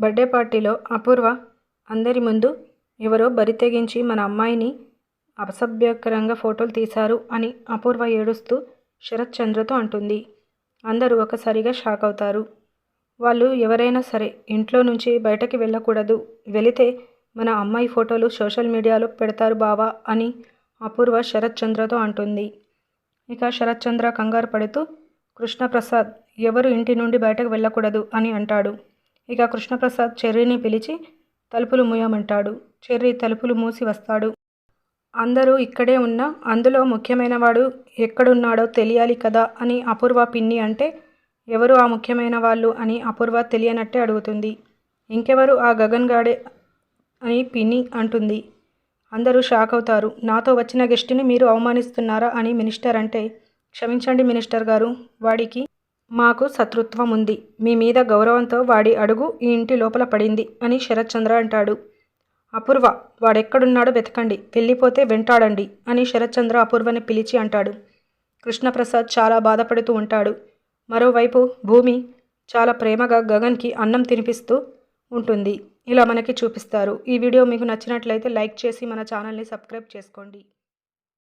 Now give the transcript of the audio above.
Birthday పార్టీలో అపూర్వ అందరి ముందు ఎవరో బరి తెగించి మన అమ్మాయిని అసభ్యకరంగా ఫోటోలు తీశారు అని అపూర్వ ఏడుస్తూ శరత్ చంద్రతో అంటుంది. అందరూ ఒకసారిగా షాక్ అవుతారు. వాళ్ళు ఎవరైనా సరే ఇంట్లో నుంచి బయటకి వెళ్ళకూడదు, వెళితే మన అమ్మాయి ఫోటోలు సోషల్ మీడియాలో పెడతారు బావా అని అపూర్వ శరత్ చంద్రతో అంటుంది. ఇక శరత్ చంద్ర కంగారు పడుతూ కృష్ణప్రసాద్ ఎవరు ఇంటి నుండి బయటకు వెళ్ళకూడదు అని అంటాడు. ఇక కృష్ణప్రసాద్ చెర్రీని పిలిచి తలుపులు మూయమంటాడు. చెర్రీ తలుపులు మూసి వస్తాడు. అందరూ ఇక్కడే ఉన్నా అందులో ముఖ్యమైన వాడు ఎక్కడున్నాడో తెలియాలి కదా అని అపూర్వ పిన్ని అంటే, ఎవరు ఆ ముఖ్యమైన వాళ్ళు అని అపూర్వ తెలియనట్టే అడుగుతుంది. ఇంకెవరు ఆ గగన్ గాడే అని పిన్ని అంటుంది. అందరూ షాక్ అవుతారు. నాతో వచ్చిన గెస్టుని మీరు అవమానిస్తున్నారా అని మినిస్టర్ అంటే, క్షమించండి మినిస్టర్ గారు, వాడికి మాకు శత్రుత్వం ఉంది. మీ మీద గౌరవంతో వాడి అడుగు ఈ ఇంటి లోపల పడింది అని శరత్ చంద్ర అంటాడు. అపూర్వ వాడెక్కడున్నాడో వెతకండి, వెళ్ళిపోతే వెంటాడండి అని శరత్ చంద్ర అపూర్వని పిలిచి అంటాడు. కృష్ణప్రసాద్ చాలా బాధపడుతూ ఉంటాడు. మరోవైపు భూమి చాలా ప్రేమగా గగన్కి అన్నం తినిపిస్తూ ఉంటుంది. ఇలా మనకి చూపిస్తారు. ఈ వీడియో మీకు నచ్చినట్లయితే లైక్ చేసి మన ఛానల్ని సబ్స్క్రైబ్ చేసుకోండి.